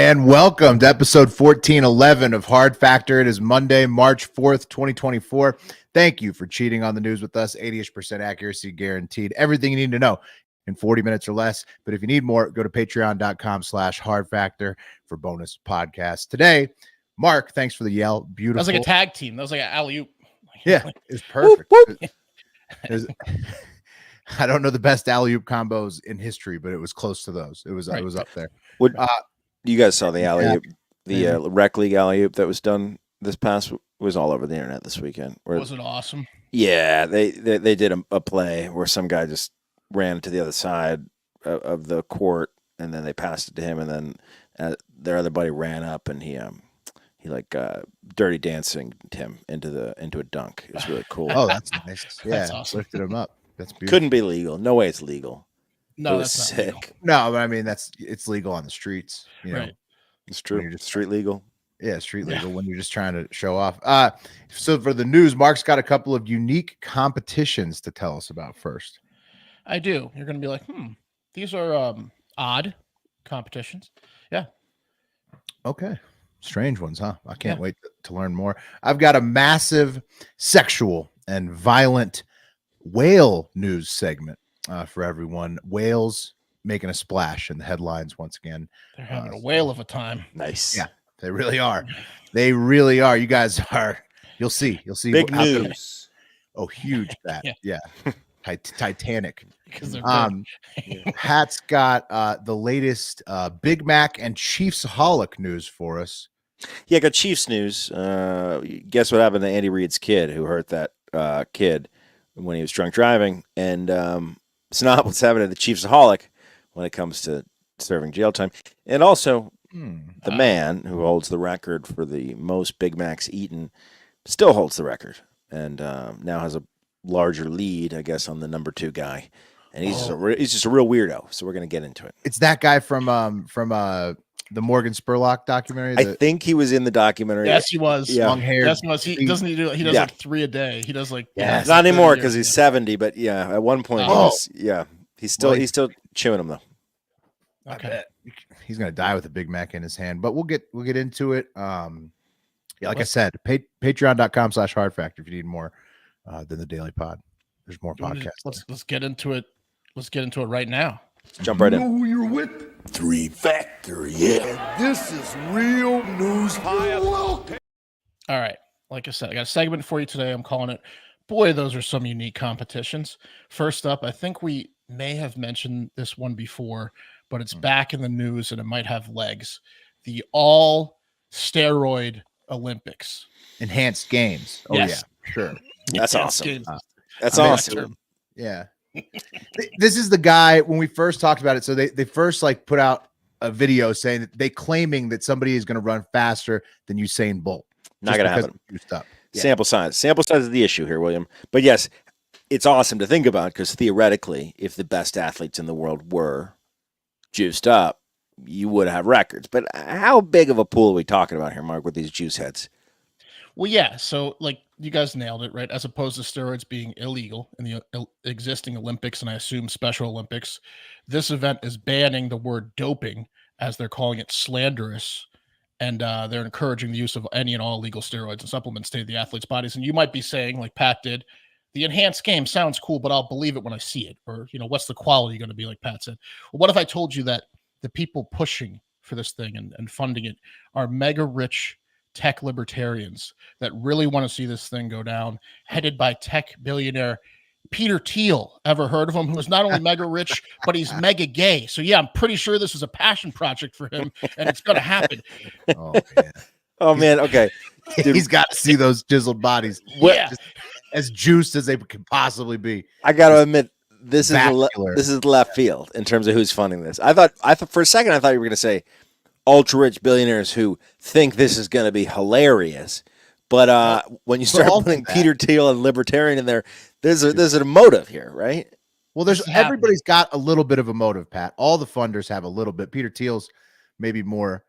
And welcome to episode 1411 of Hard Factor. It is Monday, March 4th, 2024. Thank you for cheating on the news with us. 80% accuracy guaranteed. Everything you need to know in 40 minutes or less. But if you need more, go to patreon.com/hardfactor for bonus podcasts. Today, Mark, thanks for the yell. Beautiful. That was like a tag team. That was like an alley-oop. Yeah, it's perfect. Whoop, whoop. I don't know the best alley-oop combos in history, but it was close to those. It was up there. You guys saw the alley-oop, the rec league alley-oop that was done this past was all over the internet this weekend. Was it awesome? Yeah, they did a play where some guy just ran to the other side of the court, and then they passed it to him, and then their other buddy ran up, and he dirty dancing him into a dunk. It was really cool. Oh, that's nice. Yeah, That's awesome. Lifted him up. That's beautiful. Couldn't be legal. No way it's legal. No, that's that's sick. not legal. No, but I mean it's legal on the streets. You know? Right. It's true. You're just street legal. Yeah, street legal when you're just trying to show off. So for the news, Mark's got a couple of unique competitions to tell us about first. I do. You're going to be like, these are odd competitions. Yeah. Okay. Strange ones, huh? I can't wait to learn more. I've got a massive sexual and violent whale news segment for everyone. Whales making a splash in the headlines once again. They're having a whale of a time. Nice. Yeah, they really are. They really are. You guys are. You'll see. Big news. Oh, huge bat. Yeah. Titanic. Because they're Pat's got the latest Big Mac and ChiefsAholic news for us. Yeah, got Chiefs news. Guess what happened to Andy Reid's kid who hurt that kid when he was drunk driving? And it's not what's happening to the ChiefsAholic when it comes to serving jail time. And also, the man who holds the record for the most Big Macs eaten still holds the record and now has a larger lead, I guess, on the number 2 guy. And he's just a real weirdo. So we're going to get into it. It's that guy from the Morgan Spurlock documentary. I think he was in the documentary. Yes, he was. Yeah. Long hair. Yes, he was. He does like 3 a day. He does like not anymore because he's 70. But yeah, at one point, he's still chewing them though. Okay. He's gonna die with a Big Mac in his hand. But we'll get into it. Like I said, patreon.com/hardfactor if you need more than the daily pod. There's more podcasts. Let's get into it. Let's get into it right now. Let's jump right in. Who you're with? 3 Factor, yeah. And this is real news. All right. Like I said, I got a segment for you today. I'm calling it, boy, those are some unique competitions. First up, I think we may have mentioned this one before, but it's back in the news and it might have legs. The all steroid Olympics. Enhanced games. Oh, Yes. yeah, sure. That's Enhanced awesome. games. That's I mean, awesome. Yeah. This is the guy when we first talked about it. So they first put out a video saying that they claiming that somebody is going to run faster than Usain Bolt. Not going to happen. Yeah. Sample size is the issue here, William. But yes, it's awesome to think about because theoretically, if the best athletes in the world were juiced up, you would have records. But how big of a pool are we talking about here, Mark, with these juice heads? Well, yeah. So, you guys nailed it, right? As opposed to steroids being illegal in the existing Olympics, and I assume Special Olympics, this event is banning the word doping, as they're calling it slanderous, and they're encouraging the use of any and all illegal steroids and supplements to the athletes' bodies. And you might be saying, like Pat did, the enhanced game sounds cool, but I'll believe it when I see it. Or, what's the quality going to be, like Pat said? Well, what if I told you that the people pushing for this thing and funding it are mega rich tech libertarians that really want to see this thing go down, headed by tech billionaire Peter Thiel? Ever heard of him? Who is not only mega rich, but he's mega gay. So yeah, I'm pretty sure this is a passion project for him, and it's going to happen. Oh man. Oh man. Okay. Dude, he's got to see those chiseled bodies. Yeah. As juiced as they can possibly be. I got to admit, this is left field in terms of who's funding this. I thought for a second you were going to say ultra rich billionaires who think this is going to be hilarious. But when you start putting Peter Thiel and libertarian in there, there's a motive here, right? Well, everybody's got a little bit of a motive, Pat. All the funders have a little bit. Peter Thiel's maybe more,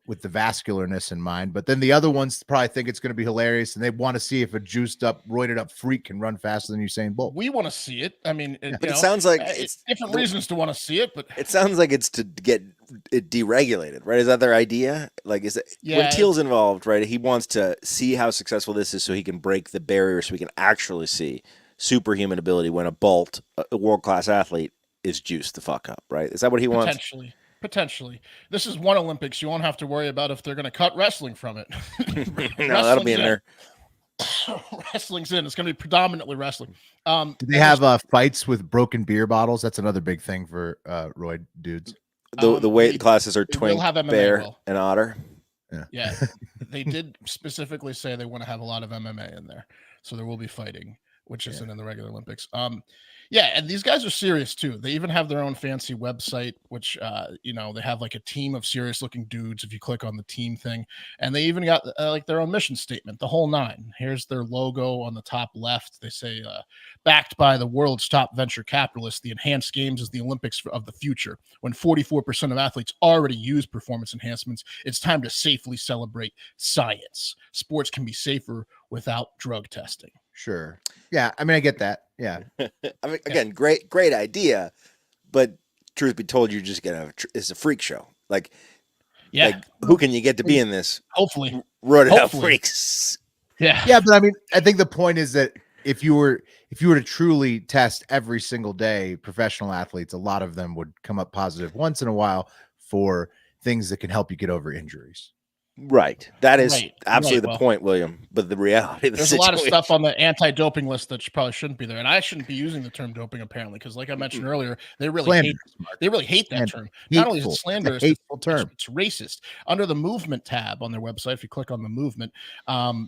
with the vascularness in mind. But then the other ones probably think it's going to be hilarious, and they want to see if a juiced up, roided up freak can run faster than Usain Bolt. We want to see it. I mean, it sounds like it's different reasons to want to see it, but it sounds like it's to get it deregulated, right? Is that their idea? Like, is it when Thiel's involved, right? He wants to see how successful this is so he can break the barrier so we can actually see superhuman ability when a world-class athlete is juiced the fuck up, right? Is that what he wants? Potentially. This is one Olympics. You won't have to worry about if they're going to cut wrestling from it. No, that'll be in there. Wrestling's in. It's going to be predominantly wrestling. Do they have fights with broken beer bottles? That's another big thing for roid dudes. The weight classes are twink, bear, and otter. Yeah. They did specifically say they want to have a lot of MMA in there. So there will be fighting, which isn't in the regular Olympics. Yeah, and these guys are serious too. They even have their own fancy website, which they have like a team of serious looking dudes if you click on the team thing. And they even got like their own mission statement, the whole nine. Here's their logo on the top left. They say, backed by the world's top venture capitalists, the enhanced games is the Olympics of the future. When 44% of athletes already use performance enhancements, it's time to safely celebrate science. Sports can be safer without drug testing. Sure. Yeah. I mean, I get that. Yeah. I mean, again, great idea, but truth be told, you're just it's a freak show. Like, who can you get to be in this? Hopefully, roided out freaks. Yeah. Yeah. But I mean, I think the point is that if you were to truly test every single day, professional athletes, a lot of them would come up positive once in a while for things that can help you get over injuries. Right. That is absolutely the point, William. But the reality of the there's a lot of stuff on the anti-doping list that probably shouldn't be there. And I shouldn't be using the term doping, apparently, because like I mentioned earlier, they really hate that term. Not only is it slanderous, hateful term. It's racist. Under the movement tab on their website, if you click on the movement,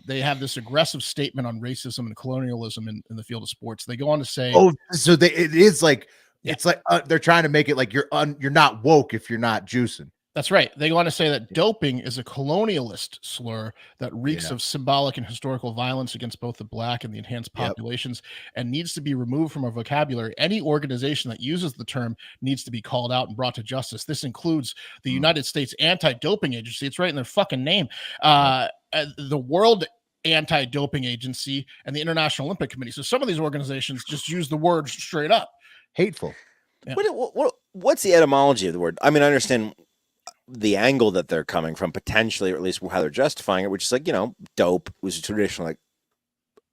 they have this aggressive statement on racism and colonialism in the field of sports. They go on to say, it is like it's like they're trying to make it like you're not woke if you're not juicing. That's right. They want to say that doping is a colonialist slur that reeks of symbolic and historical violence against both the black and the enhanced populations and needs to be removed from our vocabulary. Any organization that uses the term needs to be called out and brought to justice. This includes the United States Anti-Doping Agency. It's right in their fucking name. The World Anti-Doping Agency and the International Olympic Committee. So some of these organizations just use the word straight up. Hateful. Yeah. What's the etymology of the word? I mean, I understand the angle that they're coming from, potentially, or at least how they're justifying it, which is like, dope was a traditional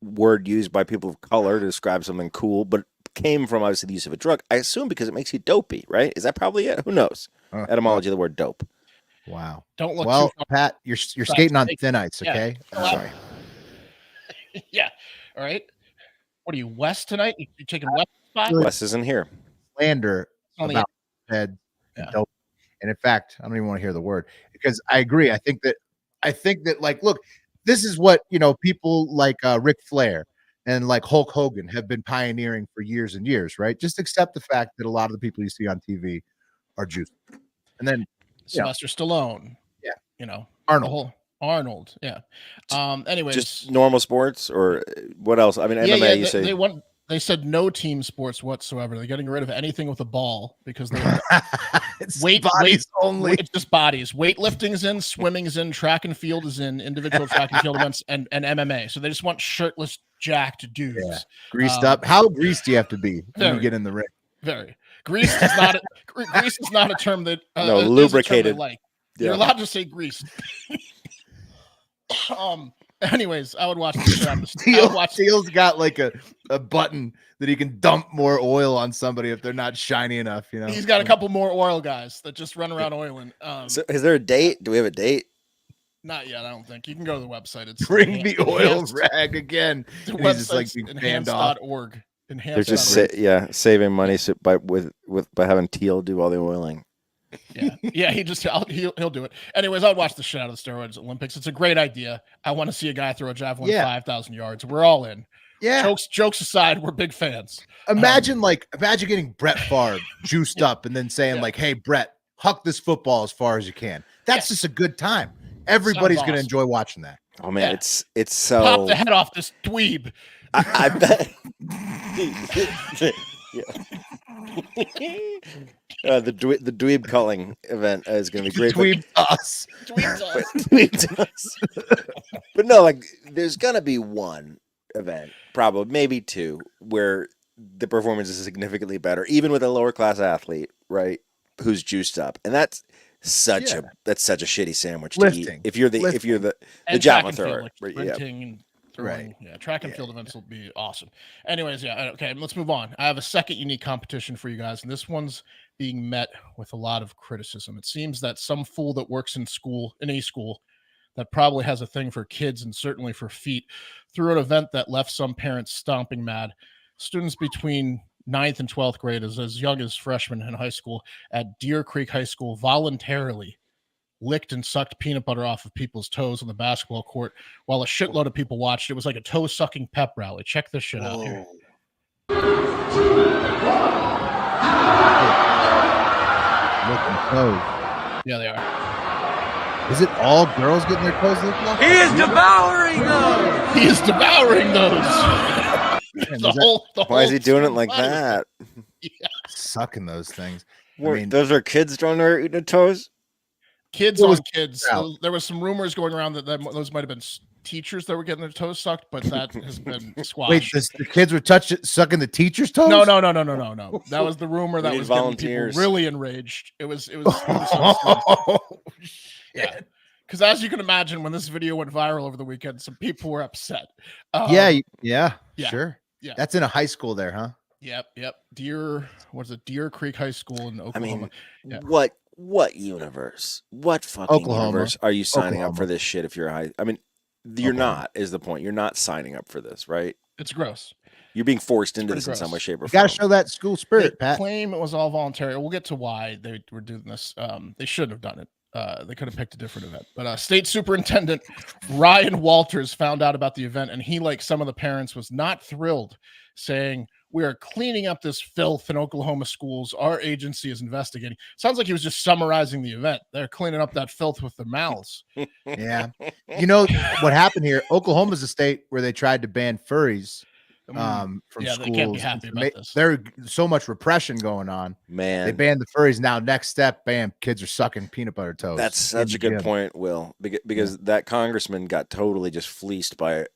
word used by people of color to describe something cool, but came from obviously the use of a drug. I assume because it makes you dopey, right? Is that probably it? Who knows? Etymology of the word dope. Wow. Don't look Pat, you're skating on thin ice, okay? Yeah. Sorry. Yeah. All right. What are you, West tonight? You taking West spot? West isn't here. Slander about head dope. And in fact, I don't even want to hear the word because I agree. I think that like, look, this is what, people like Ric Flair and like Hulk Hogan have been pioneering for years and years, right? Just accept the fact that a lot of the people you see on TV are juiced. And then Sylvester Stallone. Yeah. Arnold. Yeah. Anyways. Just normal sports or what else? I mean, MMA, you say. They said no team sports whatsoever. They're getting rid of anything with a ball because they it's bodies only. It's just bodies. Weightlifting's in, swimming's in, track and field is in, individual track and field events, and MMA. So they just want shirtless, jacked dudes. Yeah. Greased up. How greased do you have to be when you get in the ring? Very. Greased is not a term that no, lubricated. You're allowed to say greased. Anyways, I would watch the shit out of this. Thiel's got like a button that he can dump more oil on somebody if they're not shiny enough. He's got a couple more oil guys that just run around oiling. So is there a date? Do we have a date? Not yet, I don't think. You can go to the website. It's bring the oil rag again. The website's enhanced.org. They're just saving money by having Thiel do all the oiling. Yeah, he'll do it. Anyways, I'd watch the shit out of the Steroid Olympics. It's a great idea. I want to see a guy throw a javelin 5,000 yards. We're all in. Yeah. Jokes aside, we're big fans. Imagine getting Brett Favre juiced up and then saying like, "Hey, Brett, huck this football as far as you can." That's just a good time. Everybody's going to enjoy watching that. Oh man, it's so pop the head off this dweeb. I bet. The dweeb culling event is going to be great. Dweeb us. But no, like there's going to be one event, probably maybe two, where the performance is significantly better, even with a lower class athlete, right? Who's juiced up, and that's that's such a shitty sandwich to Lifting. eat. If you're the And javelin track and thrower, field, like right? sprinting and throwing. Right. Yeah, track and field events will be awesome. Anyways, yeah, okay, let's move on. I have a second unique competition for you guys, and this one's being met with a lot of criticism. It seems that some fool that works in a school that probably has a thing for kids and certainly for feet threw an event that left some parents stomping mad. Students between 9th and 12th grade, as young as freshmen in high school at Deer Creek High School, voluntarily licked and sucked peanut butter off of people's toes on the basketball court while a shitload of people watched. It was like a toe-sucking pep rally. Check this shit out here. Looking toes. Yeah, they are. Is it all girls getting their toes licked off? He is devouring those. He is devouring those. Why is he doing it like that? Yeah. Sucking those things. Those are kids down there eating their toes. Kids What on was kids. There was some rumors going around that those might have been teachers that were getting their toes sucked, but that has been squashed. Wait, the kids were sucking the teacher's toes? No. That was the rumor that was getting people volunteers. really enraged. It was Oh, yeah. Because as you can imagine, when this video went viral over the weekend, some people were upset. Yeah, sure. Yeah. That's in a high school there, huh? Yep. Deer Creek High School in Oklahoma. What universe? What fucking universe are you signing up for this shit if you're you're not, is the point. You're not signing up for this, right? It's gross. You're being forced into this in some way, shape, or You form. got to show that school spirit, They Pat. claim it was all voluntary. We'll get to why they were doing this. They shouldn't have done it. They could have picked a different event. But State Superintendent Ryan Walters found out about the event, and he, like some of the parents, was not thrilled, saying, "We are cleaning up this filth in Oklahoma schools. Our agency is investigating." Sounds like he was just summarizing the event. They're cleaning up that filth with their mouths. Yeah. You know what happened here? Oklahoma's a state where they tried to ban furries from schools. They can't be happy about this. There's so much repression going on. Man, They banned the furries. Now, next step, bam, kids are sucking peanut butter toes. that's such a good point, Will, because that congressman got totally just fleeced by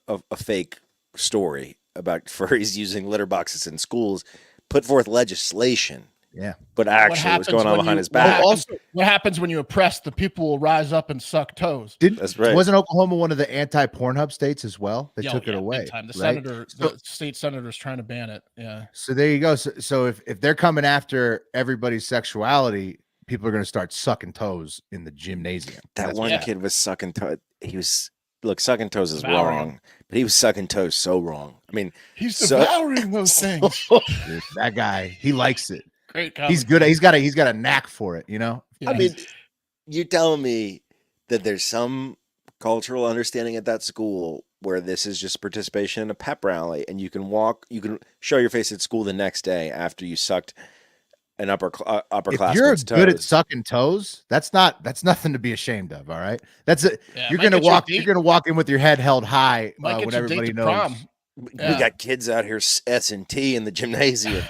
a fake story about furries using litter boxes in schools, put forth legislation. Yeah. But actually what's going on behind his back. What happens when you oppress? The people will rise up and suck toes. That's right. Wasn't Oklahoma one of the anti-Pornhub states as well? They took it away. Big time. The right? the state senator is trying to ban it. Yeah. So there you go. So if they're coming after everybody's sexuality, people are going to start sucking toes in the gymnasium. That one kid was sucking toes. Sucking toes is Devouring. wrong, but he was sucking toes so wrong. I mean, He's devouring those things. Dude, that guy, he likes it. Great. He's good. He's got a knack for it, you know? Yeah, I mean, you're telling me that there's some cultural understanding at that school where this is just participation in a pep rally, and you can show your face at school the next day after you sucked an upperclassman's If you're toes. good at sucking toes, that's nothing to be ashamed of. All right, that's it. Yeah, You're might gonna get you a walk. date. You're gonna walk in with your head held high Might get when you a date everybody to knows. prom. We Yeah. got kids out here S&T in the gymnasium.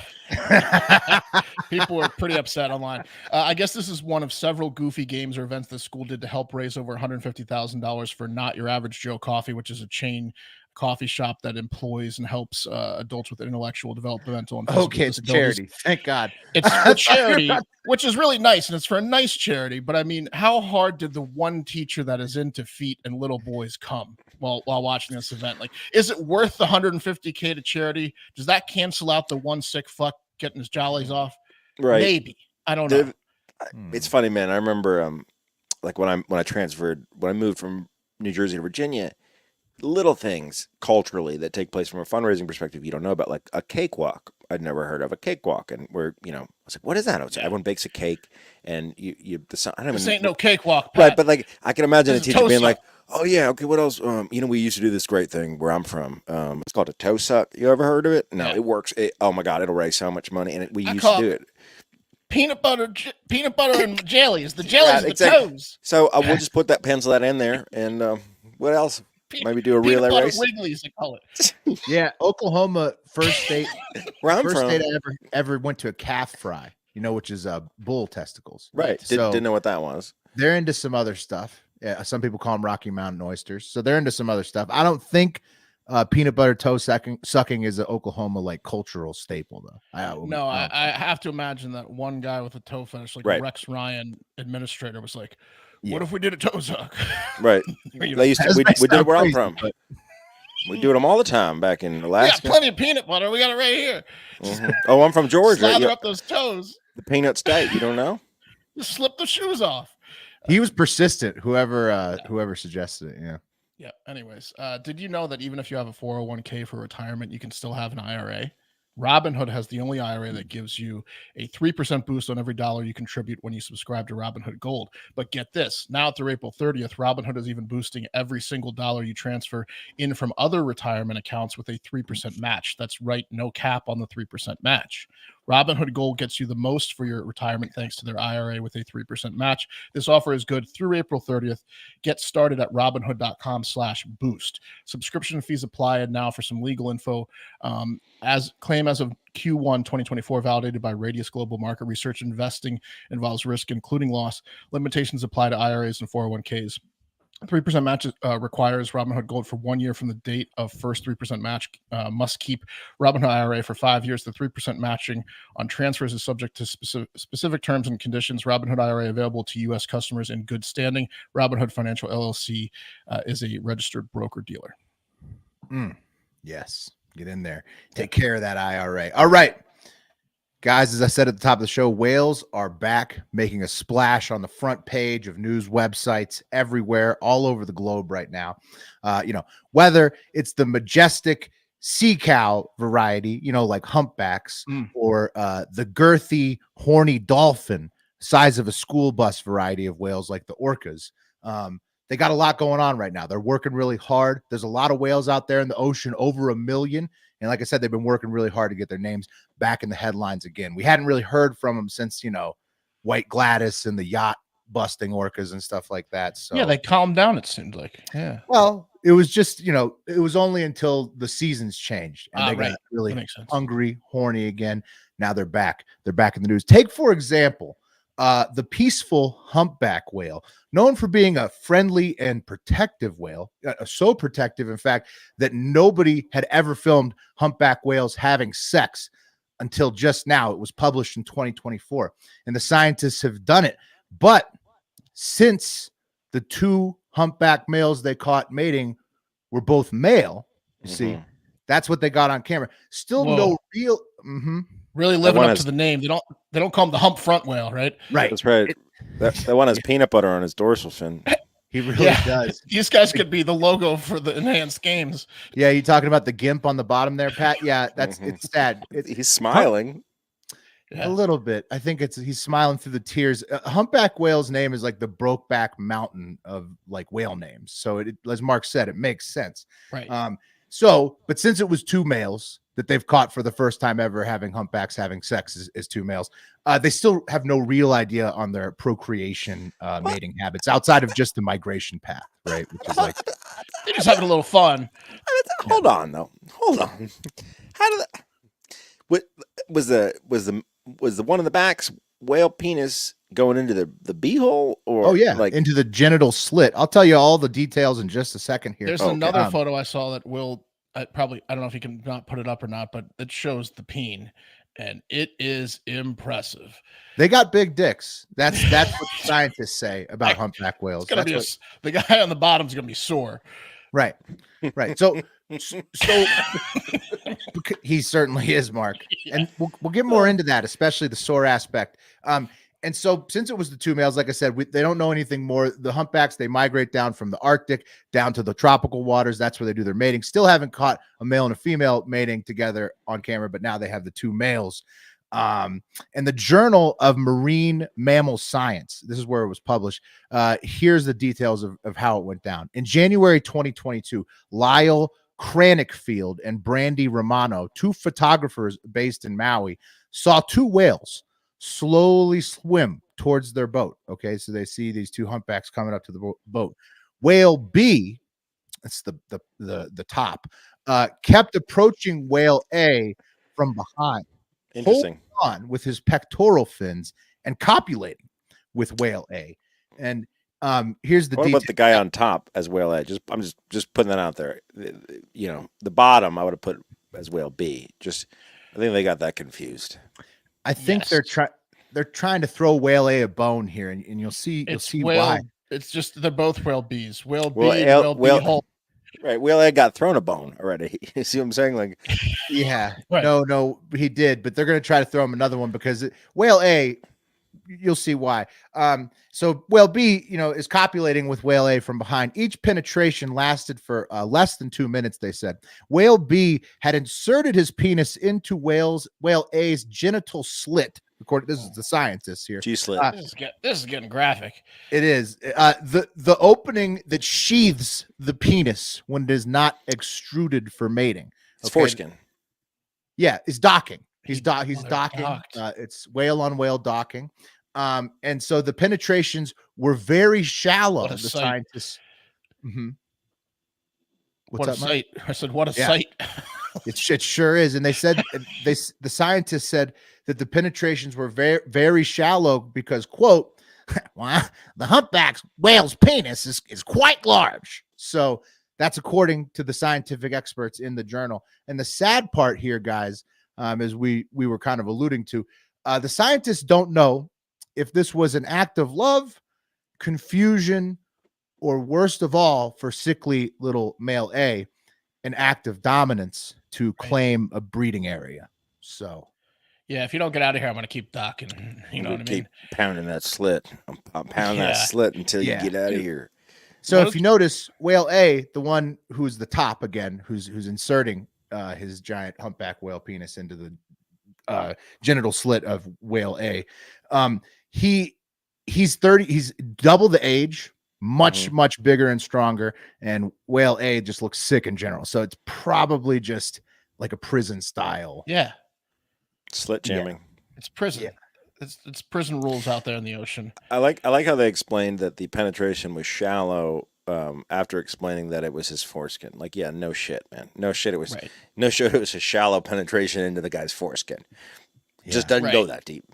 People were pretty upset online. I guess this is one of several goofy games or events the school did to help raise over $150,000 for Not Your Average Joe Coffee, which is a chain coffee shop that employs and helps adults with intellectual, developmental, and physical Okay, it's a disabilities. charity. Thank God. It's for charity, which is really nice, and it's for a nice charity. But I mean, how hard did the one teacher that is into feet and little boys come while watching this event? Like, is it worth the $150K to charity? Does that cancel out the one sick fuck getting his jollies off? Right. Maybe. I don't know. It's funny, man. I remember like when I moved from New Jersey to Virginia, little things culturally that take place from a fundraising perspective you don't know about, like a cakewalk. I'd never heard of a cakewalk, and I was like, what is that? Everyone bakes a cake, and I don't This even, ain't no cakewalk, Pat. right? But like, I can imagine a This is teacher being toe like, oh yeah, okay, what else? We used to do this great thing where I'm from. It's called a toe suck. You ever heard of it? No, Yeah. it works. Oh my god, it'll raise so much money, and we used call to do it. peanut butter and jellies. The jellies, Yeah, the exactly. toes. So we'll just put that pencil that in there, and what else? Maybe do a Peanut relay butter race. Wrigley's, they call it. Yeah, Oklahoma, first state, Where I'm first from, state I ever went to a calf fry. Which is bull testicles. right? So Didn't know what that was. they're into some other stuff. Yeah, some people call them Rocky Mountain oysters. So they're into some other stuff. I don't think peanut butter toe sucking is an Oklahoma like cultural staple, though. I have to imagine that one guy with a toe fetish, like a Rex Ryan administrator, was like, "What if we did a toe suck?" Right. we did it where I'm from. But... We do them all the time back in Alaska. Yeah, plenty of peanut butter. We got it right here. Mm-hmm. Oh, I'm from Georgia. Slather up those toes. The peanut state. You don't know? Just slip the shoes off. He was persistent. Whoever suggested it. Yeah. Yeah. Anyways, did you know that even if you have a 401k for retirement, you can still have an IRA? Robinhood has the only IRA that gives you a 3% boost on every dollar you contribute when you subscribe to Robinhood Gold. But get this, now through April 30th, Robinhood is even boosting every single dollar you transfer in from other retirement accounts with a 3% match. That's right, no cap on the 3% match. Robinhood Gold gets you the most for your retirement thanks to their IRA with a 3% match. This offer is good through April 30th. Get started at robinhood.com/boost. Subscription fees apply. And now for some legal info, as of Q1 2024, validated by Radius Global Market Research, investing involves risk, including loss. Limitations apply to IRAs and 401ks. 3% match requires Robinhood Gold for 1 year from the date of first 3% match. Must keep Robinhood IRA for 5 years. The 3% matching on transfers is subject to specific terms and conditions. Robinhood IRA available to U.S. customers in good standing. Robinhood Financial LLC is a registered broker-dealer. Yes. Get in there. Take care of that IRA. All right. Guys, as I said at the top of the show, whales are back making a splash on the front page of news websites everywhere, all over the globe right now. Whether it's the majestic sea cow variety, like humpbacks, or the girthy, horny dolphin, size of a school bus variety of whales like the orcas. They got a lot going on right now. They're working really hard. There's a lot of whales out there in the ocean, over 1 million. And like I said, they've been working really hard to get their names back in the headlines again. We hadn't really heard from them since, White Gladys and the yacht busting orcas and stuff like that. So yeah, they calmed down, it seemed like. Yeah. Well, it was just, it was only until the seasons changed and they got really hungry, horny again. Now they're back. They're back in the news. Take, for example, the peaceful humpback whale, known for being a friendly and protective whale, so protective, in fact, that nobody had ever filmed humpback whales having sex until just now. It was published in 2024, and the scientists have done it. But since the two humpback males they caught mating were both male, you see, that's what they got on camera. Still no real... Really living up to the name. They don't call him the hump front whale, right? Right. That's right. That one has peanut butter on his dorsal fin. He really does. These guys could be the logo for the enhanced games. Yeah, you talking about the gimp on the bottom there, Pat? Yeah, that's it's sad. He's smiling. A little bit. I think he's smiling through the tears. Humpback whale's name is like the Brokeback Mountain of like whale names. So as Mark said, it makes sense. Right. But since it was two males that they've caught for the first time ever having humpbacks having sex as two males, they still have no real idea on their procreation mating habits outside of just the migration path, right? Which is like they're just having a little fun. Hold on. How did that? What was the one in the back's whale penis going into the beehole, or into the genital slit? I'll tell you all the details in just a second here. There's another photo I saw that will I don't know if you can not put it up or not, but it shows the peen, and it is impressive. They got big dicks. That's what scientists say about humpback whales. The guy on the bottom is gonna be sore. Right. So he certainly is, Mark, and we'll get more into that, especially the sore aspect. And so since it was the two males, like I said, they don't know anything more. The humpbacks, they migrate down from the Arctic down to the tropical waters. That's where they do their mating. Still haven't caught a male and a female mating together on camera, but now they have the two males. And the Journal of Marine Mammal Science, this is where it was published. Here's the details of how it went down. In January 2022, Lyle Crannickfield and Brandy Romano, two photographers based in Maui, saw two whales slowly swim towards their boat. Okay, so they see these two humpbacks coming up to the boat. Whale B, that's the top, kept approaching whale A from behind, interesting, on with his pectoral fins and copulating with whale A. And Here's the What detail. about the guy on top as whale A? I'm just putting that out there. The bottom I would have put as whale B. I think they got that confused. I think Yes. they're trying to throw whale A bone here, and you'll see why. It's just they're both whale Bs. Whale B, Well, whale B whole. Right, whale A got thrown a bone already. You see what I'm saying? Like, Yeah, Right. no, he did, but they're going to try to throw him another one because whale A, you'll see why. So whale B, is copulating with whale A from behind. Each penetration lasted for less than 2 minutes, they said. Whale B had inserted his penis into whale A's genital slit. This is the scientists here. G-slit. This is getting graphic. It is the opening that sheathes the penis when it is not extruded for mating. It's foreskin. Yeah, it's docking. He's They're docking. docked. It's whale on whale docking. And so the penetrations were very shallow. What a The sight. scientists. Mm-hmm. What a Mike? sight. I said, what a Yeah. sight. It sure is. And they said the scientists said that the penetrations were very, very shallow because, quote, well, the humpback whale's penis is quite large. So that's according to the scientific experts in the journal. And the sad part here, guys, as we were kind of alluding to, the scientists don't know if this was an act of love, confusion, or worst of all, for sickly little male A, an act of dominance to claim a breeding area. So, Yeah, if you don't get out of here, I'm going to keep docking. You know what I mean? Keep pounding that slit. I'm pounding that slit until you get out of here. So if you notice, whale A, the one who's the top again, who's inserting his giant humpback whale penis into the genital slit of whale A, he's 30. He's double the age, much bigger and stronger, and whale A just looks sick in general. So it's probably just like a prison style. Yeah, Slit jamming. it's prison. Yeah. It's prison rules out there in the ocean. I like how they explained that the penetration was shallow after explaining that it was his foreskin. Like, yeah, no shit, man. No shit. It was a shallow penetration into the guy's foreskin. Just doesn't go that deep.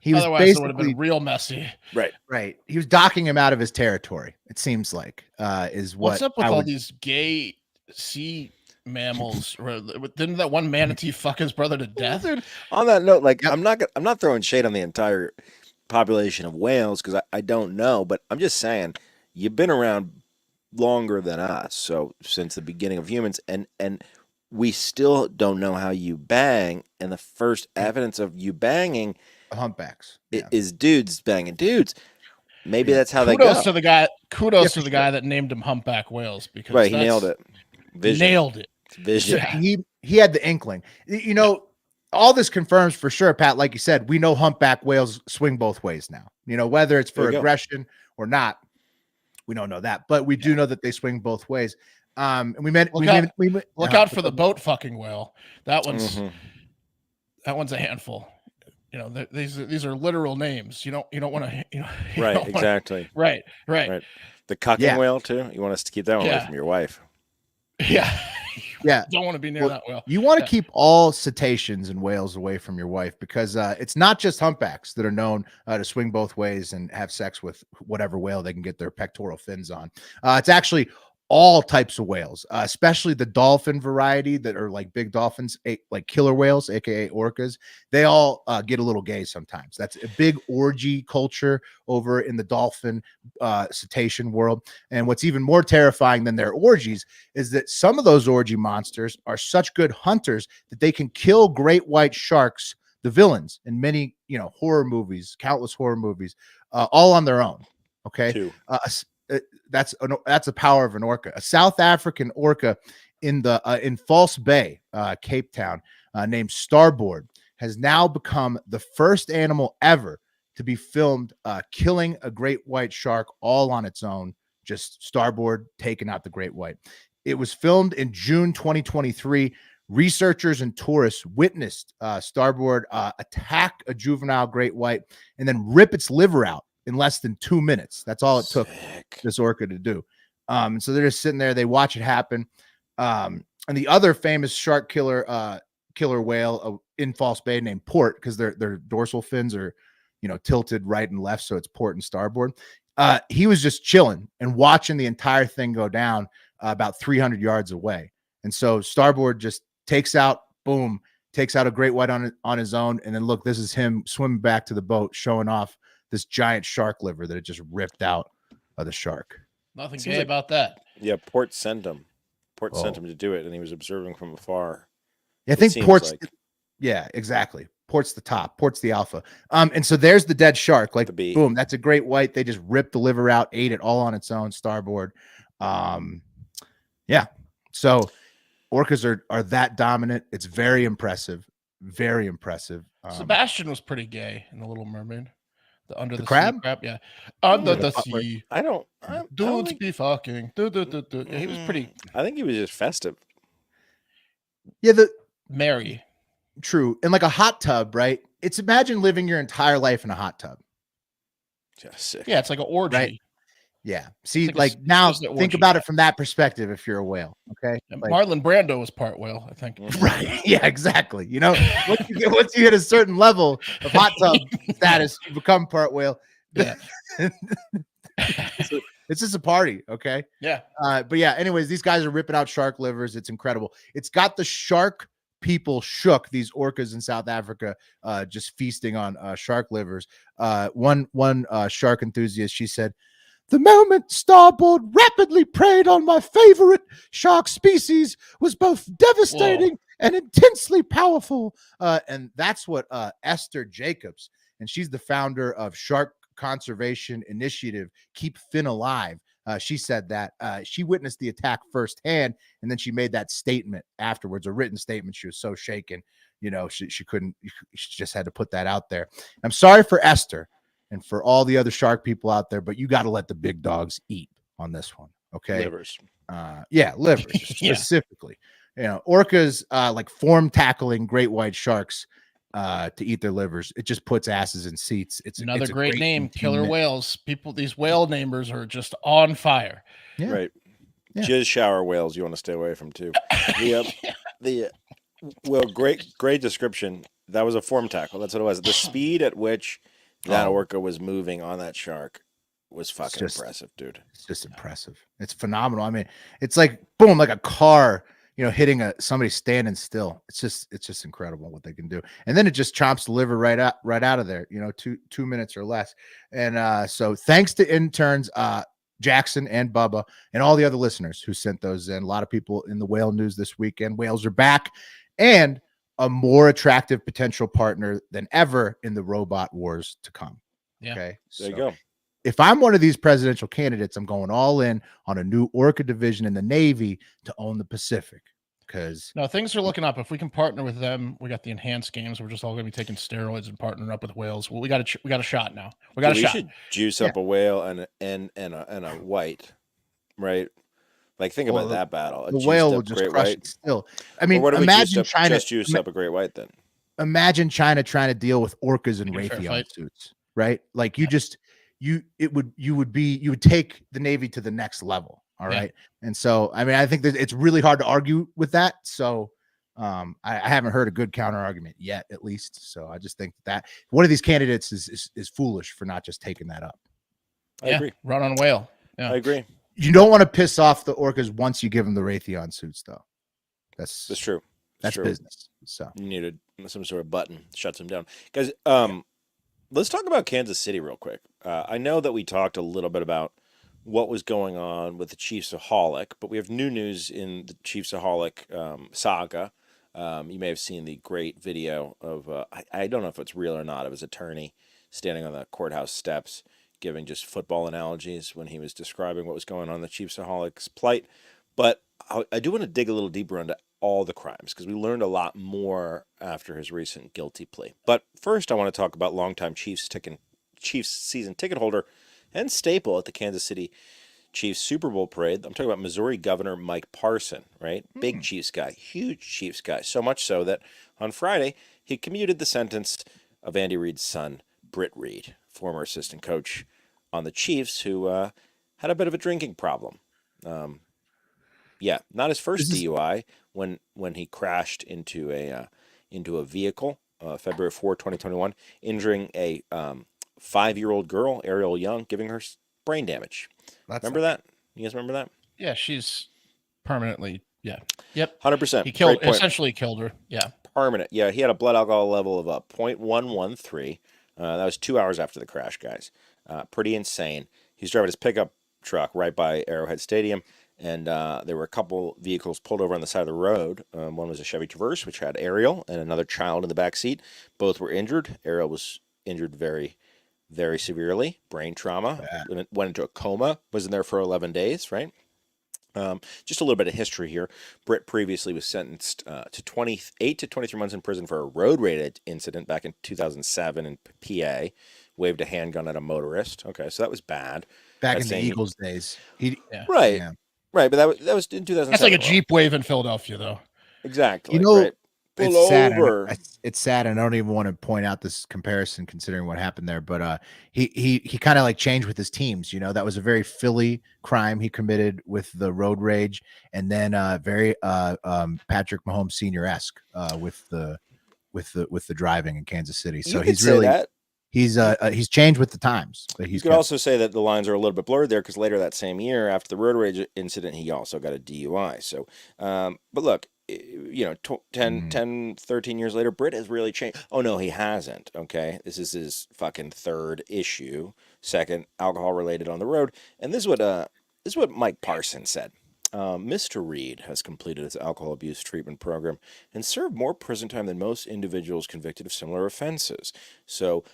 He was Otherwise, it would have been real messy. Right. He was docking him out of his territory. It seems like is what. What's up with all these gay sea mammals? Didn't that one manatee fuck his brother to death? Dude, on that note, like, I'm not throwing shade on the entire population of whales because I don't know, but I'm just saying you've been around longer than us, so since the beginning of humans, and we still don't know how you bang, and the first evidence of you banging humpbacks is dudes banging dudes. Maybe that's how they go. To the guy. Kudos to the guy that named him humpback whales because he nailed it. Vision. Nailed it. Vision. He had the inkling. All this confirms for sure, Pat. Like you said, we know humpback whales swing both ways now. Whether it's for aggression or not, we don't know that, but we do know that they swing both ways. And look out for the boat fucking whale. That one's a handful. These are literal names. You don't want to. Right. Exactly. Right. The cucking whale too. You want us to keep that one away from your wife. Yeah. Yeah. Don't want to be near that whale. You want to keep all cetaceans and whales away from your wife because it's not just humpbacks that are known to swing both ways and have sex with whatever whale they can get their pectoral fins on. It's actually all types of whales, especially the dolphin variety that are like big dolphins, like killer whales, aka orcas. They all get a little gay sometimes. That's a big orgy culture over in the dolphin cetacean world. And what's even more terrifying than their orgies is that some of those orgy monsters are such good hunters that they can kill great white sharks, the villains in many horror movies, countless horror movies, all on their own. Okay. That's the power of an orca. A South African orca in False Bay, Cape Town, named Starboard, has now become the first animal ever to be filmed killing a great white shark all on its own. Just Starboard taking out the great white. It was filmed in June 2023. Researchers and tourists witnessed Starboard attack a juvenile great white and then rip its liver out in less than 2 minutes. That's all it took this orca to do. So they're just sitting there. They watch it happen. And the other famous shark killer whale in False Bay named Port, because their dorsal fins are, tilted right and left. So it's port and starboard. he was just chilling and watching the entire thing go down about 300 yards away. And so starboard just takes out a great white on his own. And then look, this is him swimming back to the boat, showing off this giant shark liver that it just ripped out of the shark. Nothing gay about that. Yeah, Port sent him. Port sent him to do it, and he was observing from afar. Yeah, I think Port's yeah, exactly. Port's the top. Port's the alpha. And so there's the dead shark. Like, boom, that's a great white. They just ripped the liver out, ate it all on its own, starboard. Yeah. So orcas are that dominant. It's very impressive. Very impressive. Sebastian was pretty gay in The Little Mermaid. The under the crab? Sea crab, yeah. Under the sea. Dudes be fucking. Yeah, he was pretty. I think he was just festive. Yeah, merry. True. And like a hot tub, right? It's imagine living your entire life in a hot tub. Just sick. Yeah, it's like an orgy. Right? Yeah. See, like now think about it from that perspective if you're a whale. Okay. Like, Marlon Brando was part whale, I think. Right. Yeah, exactly. You know, once you hit a certain level of hot tub status, you become part whale. Yeah. It's just a party. Okay. Yeah. But yeah, anyways, these guys are ripping out shark livers. It's incredible. It's got the shark people shook, these orcas in South Africa, just feasting on shark livers. One shark enthusiast, she said, "The moment starboard rapidly preyed on my favorite shark species was both devastating and intensely powerful." And that's what Esther Jacobs, and she's the founder of Shark Conservation Initiative, Keep Fin Alive. She said that she witnessed the attack firsthand, and then she made that statement afterwards, a written statement. She was so shaken, you know, she couldn't, she just had to put that out there. I'm sorry for Esther and for all the other shark people out there, but you got to let the big dogs eat on this one. Okay. Livers. Yeah. Livers specifically, you know, orcas, like form tackling great white sharks, to eat their livers. It just puts asses in seats. It's another it's a great name, killer whales. People, these whale namers are just on fire. Yeah. Right. Yeah. Jizz shower whales you want to stay away from too. Well, great description. That was a form tackle. That's what it was. The speed at which that orca was moving on that shark was fucking impressive, dude. It's just impressive. It's phenomenal. I mean, it's like boom, like a car, you know, hitting somebody standing still. It's just incredible what they can do. And then it just chomps the liver right out of there, you know, two minutes or less. And so thanks to interns, Jackson and Bubba and all the other listeners who sent those in. A lot of people in the whale news this weekend. Whales are back and a more attractive potential partner than ever in the robot wars to come. Yeah. Okay. There you go. If I'm one of these presidential candidates, I'm going all in on a new orca division in the Navy to own the Pacific. Because no, things are looking up. If we can partner with them, we got the enhanced games. We're just all going to be taking steroids and partnering up with whales. Well, we got a shot now. We should juice up a whale and a white, right? Like think about that battle. The whale will just crush it still. I mean, imagine China just juice up a great white then. Imagine China trying to deal with orcas and Raytheon suits, right? Like you would take the Navy to the next level. All right. And so, I mean, I think that it's really hard to argue with that. So I haven't heard a good counter argument yet, at least. So I just think that one of these candidates is foolish for not just taking that up. I agree. Run on whale. Yeah. I agree. You don't want to piss off the orcas once you give them the Raytheon suits, though. That's true. That's business. So you need some sort of button shuts them down. Guys, let's talk about Kansas City real quick. I know that we talked a little bit about what was going on with the ChiefsAholic, but we have new news in the ChiefsAholic saga. You may have seen the great video of, I don't know if it's real or not, of his attorney standing on the courthouse steps giving just football analogies when he was describing what was going on in the ChiefsAholic's plight. But I do want to dig a little deeper into all the crimes because we learned a lot more after his recent guilty plea. But first, I want to talk about longtime Chiefs season ticket holder and staple at the Kansas City Chiefs Super Bowl parade. I'm talking about Missouri Governor Mike Parson, right? Big Chiefs guy, huge Chiefs guy. So much so that on Friday, he commuted the sentence of Andy Reid's son, Britt Reid, former assistant coach on the Chiefs, who had a bit of a drinking problem. Not his first DUI when he crashed into a vehicle, February 4, 2021, injuring a 5-year-old girl, Ariel Young, giving her brain damage. That's Remember that? You guys remember that? Yeah, she's permanently. Yeah. Yep. 100%. He killed, Great point. essentially killed her. Yeah. Permanent. Yeah, he had a blood alcohol level of 0.113. That was 2 hours after the crash, guys. Pretty insane. He was driving his pickup truck right by Arrowhead Stadium, and there were a couple vehicles pulled over on the side of the road. One was a Chevy Traverse, which had Ariel and another child in the back seat. Both were injured. Ariel was injured very, very severely, brain trauma, went into a coma, was in there for 11 days, right? Just a little bit of history here. Britt previously was sentenced to 28 to 23 months in prison for a road rage incident back in 2007 in PA. Waved a handgun at a motorist. Okay, so that was bad. Back in the Eagles days. Right, Yeah. right, but that was in 2007. That's like a Jeep wave in Philadelphia, though. Exactly. You know, right. it's sad. It's sad, and I don't even want to point out this comparison considering what happened there. But he kind of like changed with his teams. You know, that was a very Philly crime he committed with the road rage, and then very Patrick Mahomes Sr.-esque with the driving in Kansas City. So he's really he's changed with the times. But you could also say that the lines are a little bit blurred there because later that same year, after the road rage incident, he also got a DUI. So, but look. 10, 13 years later, Britt has really changed. Oh, no, he hasn't. Okay. This is his fucking third issue, second alcohol related on the road. And this is what Mike Parson said. Mr. Reid has completed his alcohol abuse treatment program and served more prison time than most individuals convicted of similar offenses. So,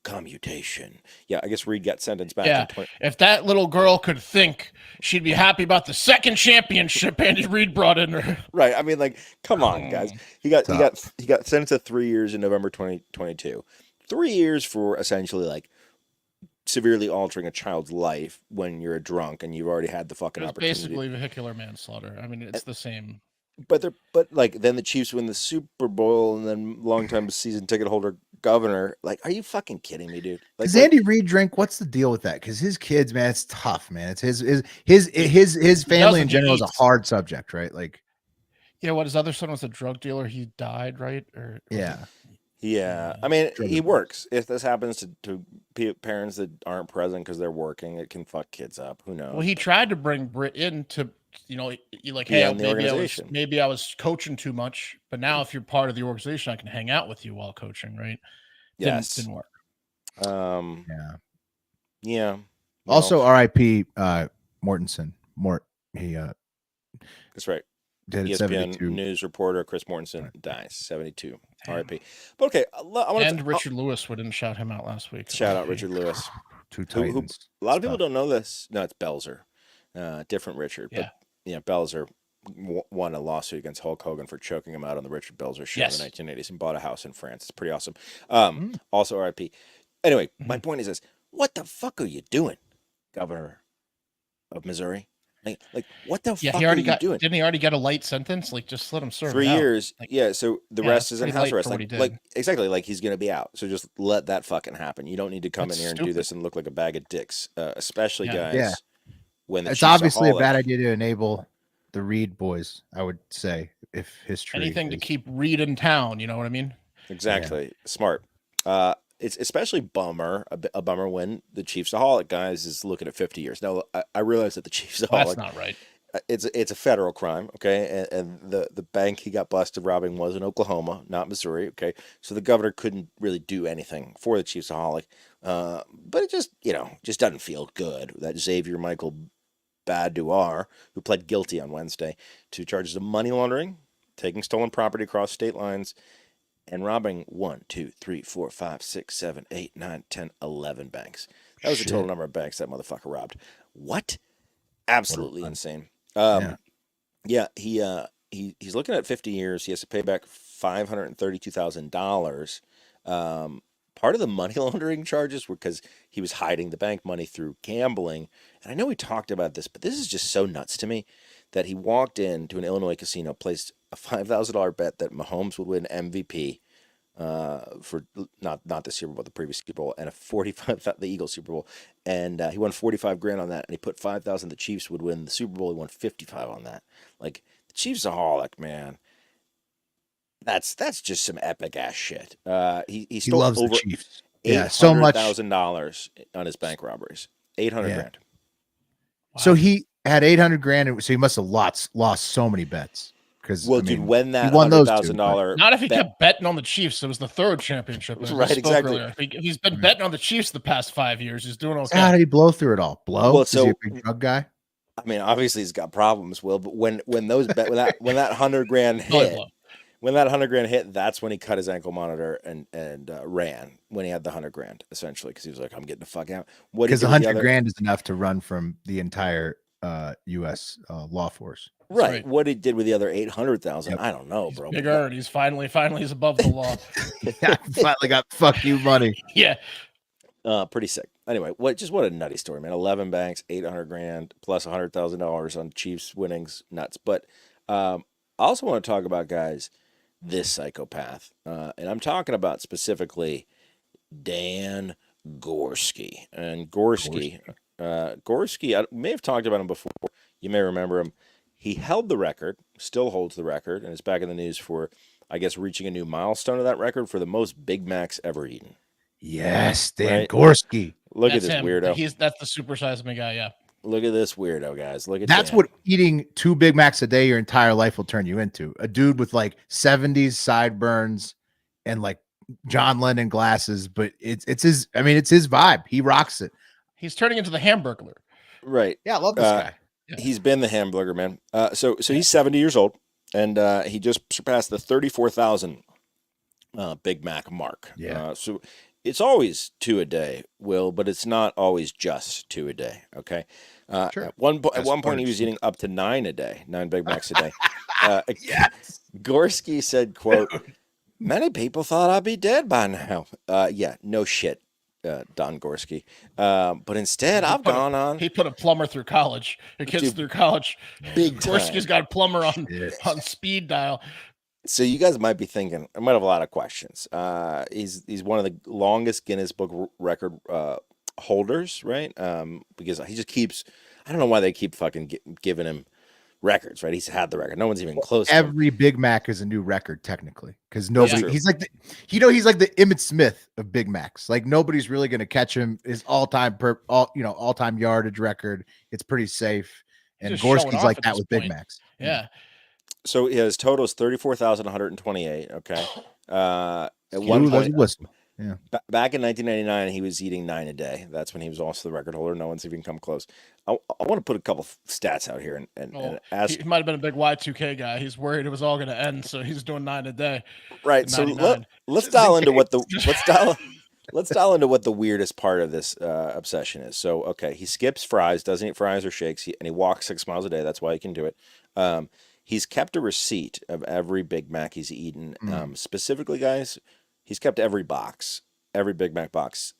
commutation. Yeah, I guess Reid got sentenced back. Yeah, if that little girl could think, she'd be happy about the second championship Andy Reid brought in her. Right. I mean, like, come on, guys. He got sentenced to 3 years in November 2022. 3 years for essentially like severely altering a child's life when you're a drunk and you've already had the fucking opportunity. Basically vehicular manslaughter. I mean, it's the same. But like then the Chiefs win the Super Bowl and then longtime season ticket holder governor. Like, are you fucking kidding me, dude? Like, does Andy Reid drink? What's the deal with that? Because his kids, man, it's tough, man. It's his family in general is a hard subject, right? Like, yeah. What his other son was a drug dealer. He died, right? Or yeah. I mean, he works. If this happens to parents that aren't present because they're working, it can fuck kids up. Who knows? Well, he tried to bring Britt in to. You like, hey, maybe I was coaching too much, but now if you're part of the organization, I can hang out with you while coaching, right? Yes. Didn't work. Yeah. Also, R.I.P. Mortensen. He that's right. Did ESPN 72. news reporter Chris Mortensen dies 72. R.I.P. But okay, Richard Lewis, we didn't shout him out last week. Shout out Richard Lewis. Two Titans. A lot of people don't know this. No, it's Belzer. Different Richard. Yeah. But yeah, Belzer won a lawsuit against Hulk Hogan for choking him out on the Richard Belzer show in the 1980s and bought a house in France. It's pretty awesome. Also RIP. Anyway, my point is this. What the fuck are you doing, Governor of Missouri? Like what the fuck are you doing? Didn't he already get a light sentence? Like, just let him serve 3 years. Like, so the rest is in house arrest. Like exactly, like he's going to be out. So just let that fucking happen. You don't need to come in here and do this and look like a bag of dicks, especially guys. Yeah. When it's obviously a bad idea to enable the Reid boys, I would say, if history to keep Reid in town, you know what I mean? Exactly. Yeah. Smart. It's especially a bummer when the ChiefsAholic guys is looking at 50 years. Now I realize that the ChiefsAholic that's not right. It's a federal crime, okay? And the bank he got busted robbing was in Oklahoma, not Missouri, okay? So the governor couldn't really do anything for the ChiefsAholic. But it just doesn't feel good that Xavier Michael Baduar, who pled guilty on Wednesday to charges of money laundering, taking stolen property across state lines, and robbing 1, 2, 3, 4, 5, 6, 7, 8, 9, 10, 11 banks. That was the total number of banks that motherfucker robbed. What? Absolutely insane. Yeah, he's looking at 50 years. He has to pay back $532,000. Part of the money laundering charges were because he was hiding the bank money through gambling. And I know we talked about this, but this is just so nuts to me that he walked into an Illinois casino, placed a $5,000 bet that Mahomes would win MVP for not the Super Bowl, the previous Super Bowl, and the Eagles Super Bowl. And he won $45,000 on that, and he put $5,000 the Chiefs would win the Super Bowl. He won $55,000 on that. Like, the ChiefsAholic, man. That's just some epic ass shit. He stole loves over the Chiefs. Yeah, so much $800,000 on his bank robberies. $800 Yeah. grand. So he had 800 grand, so he must have lost so many bets. Because Dude, when that he won those $100,000 not if he kept betting on the Chiefs. It was the third championship. Right, exactly. Earlier. If he's been betting on the Chiefs the past 5 years, he's doing okay. How did he blow through it all? Well, Is he a big drug guy? I mean, obviously he's got problems, Will. But when that $100,000 hit, when that $100,000 hit, that's when he cut his ankle monitor and ran. When he had the $100,000, essentially, because he was like, "I'm getting the fuck out." Because $100,000 is enough to run from the entire U.S. Law force. Right. What he did with the other 800,000, I don't know, he's bro. Bigger, and he's finally he's above the law. Finally got fuck you money. Yeah. Pretty sick. Anyway, what a nutty story, man. 11 banks, $800,000 plus $100,000 on Chiefs winnings, nuts. But I also want to talk about, guys, this psychopath, and I'm talking about specifically Dan Gorske. And Gorske, I may have talked about him before. You may remember him. He held the record, still holds the record, and is back in the news for, I guess, reaching a new milestone of that record for the most Big Macs ever eaten. Yes, Dan Gorske. Look at this weirdo. That's the super size me guy. Yeah. Look at this weirdo, guys. Look at that's Dan. what eating 2 Big Macs a day your entire life will turn you into. A dude with like 70s sideburns and like John Lennon glasses, but it's his vibe. He rocks it. He's turning into the Hamburglar. Right. Yeah, I love this guy. Yeah. He's been the Hamburger man. So he's 70 years old, and he just surpassed the 34,000 Big Mac mark. Yeah. So it's always 2 a day, Will, but it's not always just 2 a day. Okay. Sure. At one point, he was eating up to 9 a day, 9 Big Macs a day. Yes. Gorske said, "Quote: Many people thought I'd be dead by now. Yeah, no shit." Don Gorske. But instead, I've gone on. He put a plumber through college. The kids through college. Big time. Gorske's got a plumber on speed dial. So you guys might be thinking, I might have a lot of questions. He's one of the longest Guinness Book record holders, right? Because he just keeps. I don't know why they keep fucking giving him records, right? He's had the record. No one's even close. Every Big Mac is a new record, technically, because nobody. He's like the Emmitt Smith of Big Macs. Like nobody's really going to catch him. His all-time yardage record. It's pretty safe. And Gorske's like that with Big Macs. Yeah. So his total is 34,128. Okay. At one point, yeah. Back in 1999, he was eating 9 a day. That's when he was also the record holder. No one's even come close. I want to put a couple stats out here and ask. He might have been a big Y2K guy. He's worried it was all going to end, so he's doing 9 a day. Right. So let's dial into what the let's dial into what the weirdest part of this obsession is. So okay, he skips fries, doesn't eat fries or shakes, and he walks 6 miles a day. That's why he can do it. He's kept a receipt of every Big Mac he's eaten. Specifically, guys, he's kept every Big Mac box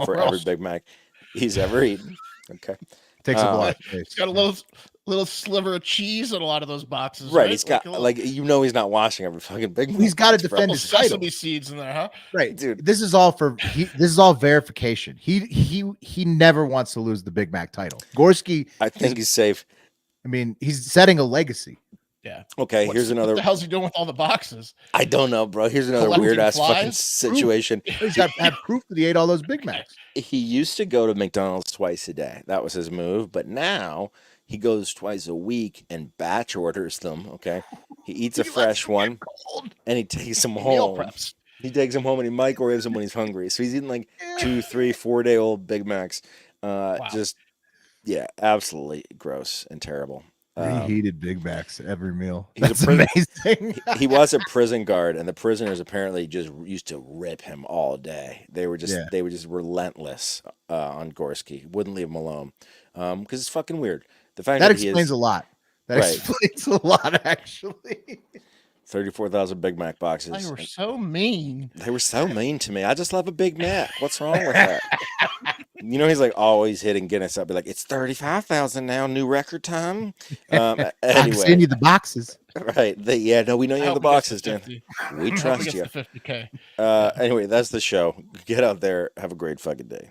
for every Big Mac he's ever eaten. Okay. Takes a lot. He's got a little sliver of cheese in a lot of those boxes. Right. He's got he's not washing every fucking Big Mac. He's got to defend his title. Sesame seeds in there, huh? Right, dude. This is all verification. He never wants to lose the Big Mac title. Gorske, I think he's safe. I mean, he's setting a legacy. Yeah. Okay, here's another. What the hell's he doing with all the boxes? I don't know, bro. Here's another weird ass fucking situation. He's got to have proof that he ate all those Big Macs. He used to go to McDonald's twice a day. That was his move. But now he goes twice a week and batch orders them. Okay. He eats a fresh one and he takes them home. He takes them home and he microwaves them when he's hungry. So he's eating like 2, 3, 4-day-old Big Macs. Just, yeah, absolutely gross and terrible. Reheated Big Macs every meal. That's amazing. He was a prison guard, and the prisoners apparently just used to rip him all day. They were just relentless on Gorske. Wouldn't leave him alone because it's fucking weird. The fact that explains a lot. That explains a lot, actually. 34,000 Big Mac boxes. They were so mean. They were so mean to me. I just love a Big Mac. What's wrong with that? You know, he's like always hitting Guinness up. Be like, it's 35,000 now, new record time. Anyway, I'm sending you the boxes. Right. We know you have the boxes, Dan. We trust you. 50K. Anyway, that's the show. Get out there. Have a great fucking day.